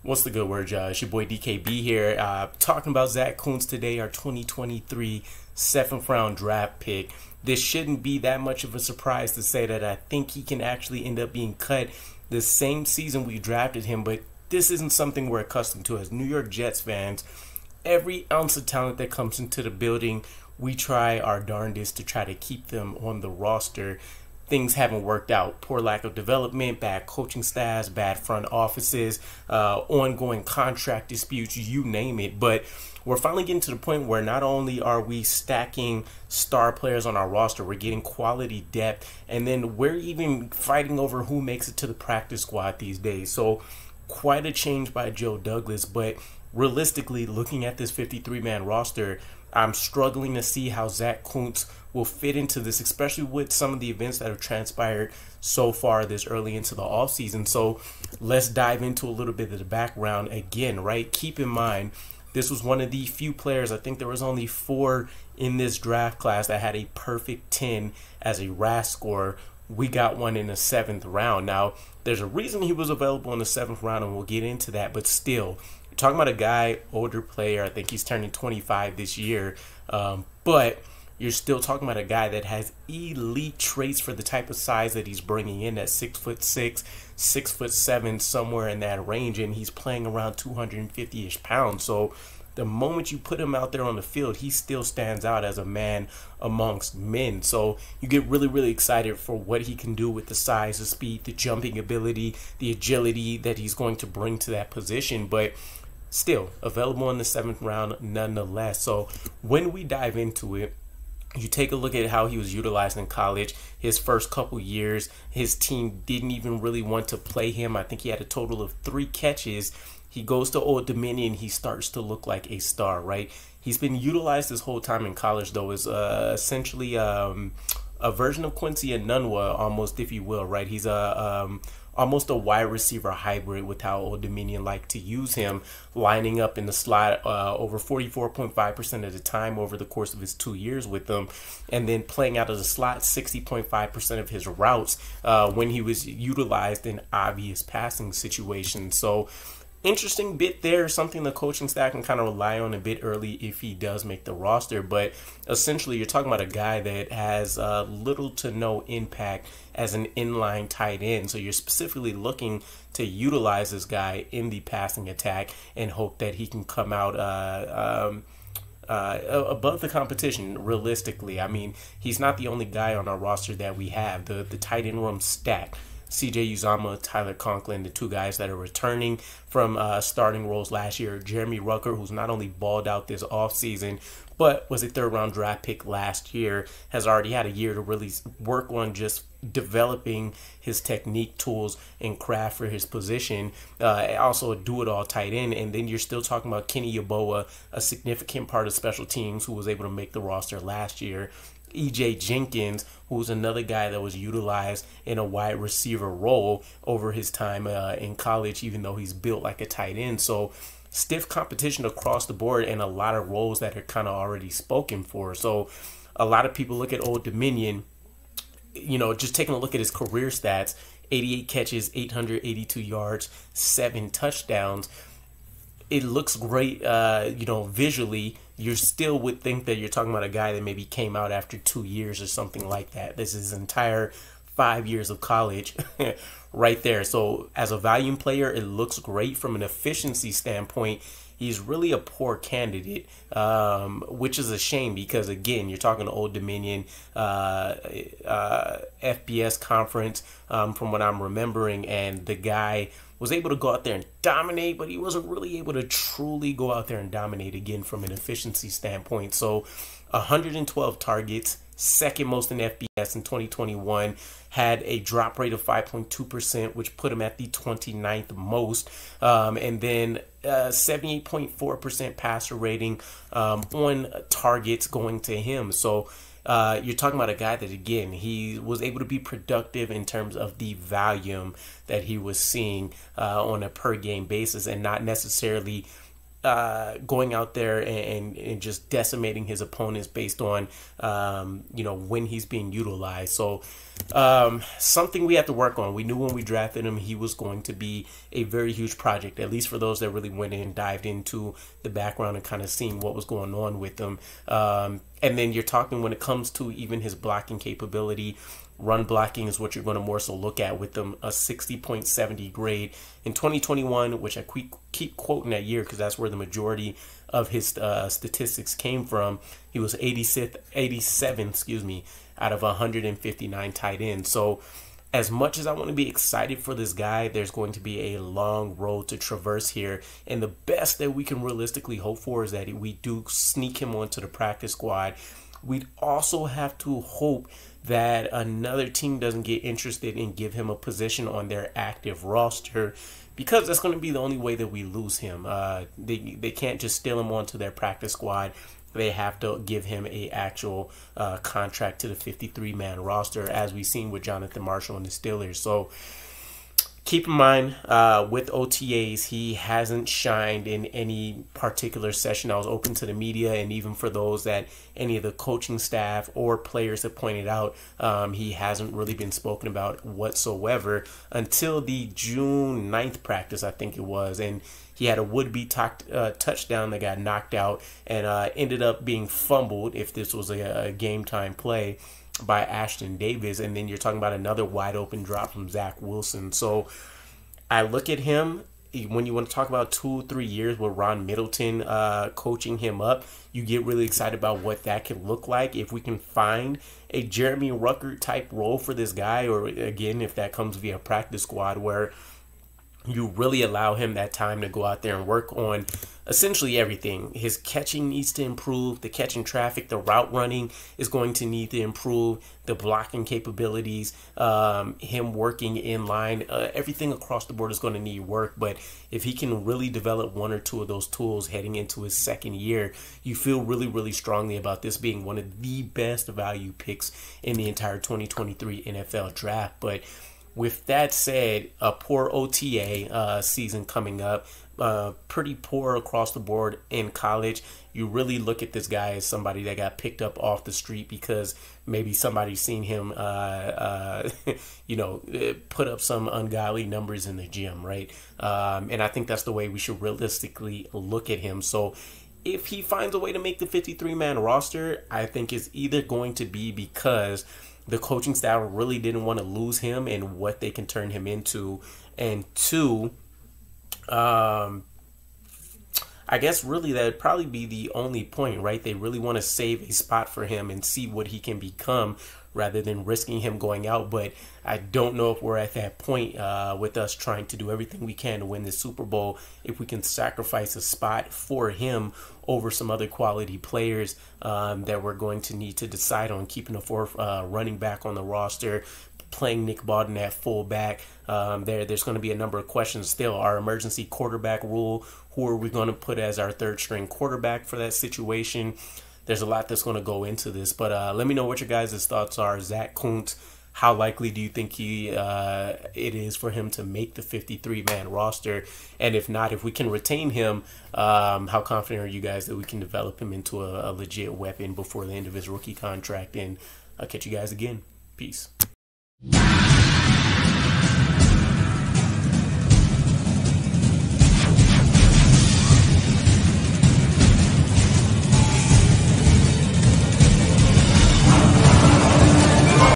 What's the good word, It's your boy DKB here, talking about Zack Kuntz today, our 2023 7th round draft pick. This shouldn't be that much of a surprise to say that I think he can actually end up being cut the same season we drafted him, but this isn't something we're accustomed to as New York Jets fans. Every ounce of talent that comes into the building, we try our darndest to try to keep them on the roster. Things haven't worked out. Poor lack of development, bad coaching staffs, bad front offices, ongoing contract disputes, you name it. But we're finally getting to the point where not only are we stacking star players on our roster, we're getting quality depth, and then we're even fighting over who makes it to the practice squad these days. So quite a change by Joe Douglas, but realistically, looking at this 53-man roster, I'm struggling to see how Zack Kuntz will fit into this, especially with some of the events that have transpired so far this early into the offseason. So let's dive into a little bit of the background again, right? Keep in mind, this was one of the few players, I think there was only 4 in this draft class that had a perfect 10 as a RAS score. We got one in the 7th round. Now, there's a reason he was available in the 7th round, and we'll get into that, but still, you're talking about a guy, older player. I think he's turning 25 this year, but you're still talking about a guy that has elite traits for the type of size that he's bringing in at 6'6", 6'7", somewhere in that range, and he's playing around 250-ish pounds. So the moment you put him out there on the field, he still stands out as a man amongst men. So you get really, really excited for what he can do with the size, the speed, the jumping ability, the agility that he's going to bring to that position. But still available in the 7th round nonetheless. So when we dive into it, you take a look at how he was utilized in college. His first couple years, his team didn't even really want to play him. I think he had a total of 3 catches. He goes to Old Dominion. He starts to look like a star, right? He's been utilized this whole time in college, though, as essentially a version of Quincy Enunwa, almost, if you will, right? He's almost a wide receiver hybrid with how Old Dominion like to use him, lining up in the slot over 44.5% of the time over the course of his 2 years with them, and then playing out of the slot 60.5% of his routes when he was utilized in obvious passing situations. So interesting bit there, something the coaching staff can kind of rely on a bit early if he does make the roster. But essentially, you're talking about a guy that has little to no impact as an inline tight end. So you're specifically looking to utilize this guy in the passing attack and hope that he can come out above the competition. Realistically, I mean, he's not the only guy on our roster that we have. The tight end room stacked. CJ Uzama, Tyler Conklin, the 2 guys that are returning from starting roles last year. Jeremy Rucker, who's not only balled out this offseason, but was a 3rd round draft pick last year, has already had a year to really work on just developing his technique, tools, and craft for his position. Also a do-it-all tight end. And then you're still talking about Kenny Yeboah, a significant part of special teams who was able to make the roster last year. E.J. Jenkins, who's another guy that was utilized in a wide receiver role over his time in college, even though he's built like a tight end. So stiff competition across the board and a lot of roles that are kind of already spoken for. So a lot of people look at Old Dominion, you know, just taking a look at his career stats, 88 catches, 882 yards, 7 touchdowns. It looks great, you know, visually. You still would think that you're talking about a guy that maybe came out after 2 years or something like that. This is his entire 5 years of college right there. So as a volume player, it looks great. From an efficiency standpoint, he's really a poor candidate, which is a shame because, again, you're talking to Old Dominion, FBS conference, from what I'm remembering, and the guy was able to go out there and dominate, but he wasn't really able to truly go out there and dominate, again, from an efficiency standpoint. So 112 targets, 2nd most in FBS in 2021, had a drop rate of 5.2%, which put him at the 29th most, and then 78.4% passer rating on targets going to him. So you're talking about a guy that, again, he was able to be productive in terms of the volume that he was seeing on a per game basis, and not necessarily going out there and just decimating his opponents based on when he's being utilized. So something we have to work on. We knew when we drafted him he was going to be a very huge project, at least for those that really went in and dived into the background and kind of seeing what was going on with him. And then you're talking when it comes to even his blocking capability. Run blocking is what you're going to more so look at with them, a 60.70 grade in 2021, which I keep quoting that year because that's where the majority of his statistics came from. He was 87th, out of 159 tight ends. So as much as I want to be excited for this guy, there's going to be a long road to traverse here. And the best that we can realistically hope for is that we do sneak him onto the practice squad. We'd also have to hope that another team doesn't get interested and give him a position on their active roster, because that's going to be the only way that we lose him. They can't just steal him onto their practice squad. They have to give him a actual contract to the 53-man roster, as we've seen with Jonathan Marshall and the Steelers. So keep in mind, with OTAs, he hasn't shined in any particular session that was open to the media, and even for those that any of the coaching staff or players have pointed out, he hasn't really been spoken about whatsoever until the June 9th practice, I think it was, and he had a would-be touchdown that got knocked out and ended up being fumbled, if this was a game-time play, by Ashton Davis. And then you're talking about another wide open drop from Zach Wilson. So I look at him, when you want to talk about 2-3 years with Ron Middleton coaching him up, you get really excited about what that could look like if we can find a Jeremy Ruckert type role for this guy, or again, if that comes via practice squad, where you really allow him that time to go out there and work on essentially everything. His catching needs to improve. The catching traffic, the route running is going to need to improve. The blocking capabilities, him working in line, everything across the board is going to need work. But if he can really develop one or two of those tools heading into his second year, you feel really, really strongly about this being one of the best value picks in the entire 2023 NFL draft. But with that said, a poor OTA season coming up, pretty poor across the board in college. You really look at this guy as somebody that got picked up off the street because maybe somebody's seen him, put up some ungodly numbers in the gym, right? And I think that's the way we should realistically look at him. So if he finds a way to make the 53-man roster, I think it's either going to be because the coaching staff really didn't want to lose him and what they can turn him into, and two, I guess really that would probably be the only point, right? They really want to save a spot for him and see what he can become rather than risking him going out. But I don't know if we're at that point with us trying to do everything we can to win the Super Bowl, if we can sacrifice a spot for him over some other quality players that we're going to need to decide on, keeping a fourth running back on the roster, playing Nick Bawden at fullback. There's going to be a number of questions still. Our emergency quarterback rule, who are we going to put as our third string quarterback for that situation? There's a lot that's going to go into this, but let me know what your guys' thoughts are. Zack Kuntz, how likely do you think it is for him to make the 53-man roster? And if not, if we can retain him, how confident are you guys that we can develop him into a legit weapon before the end of his rookie contract? And I'll catch you guys again. Peace.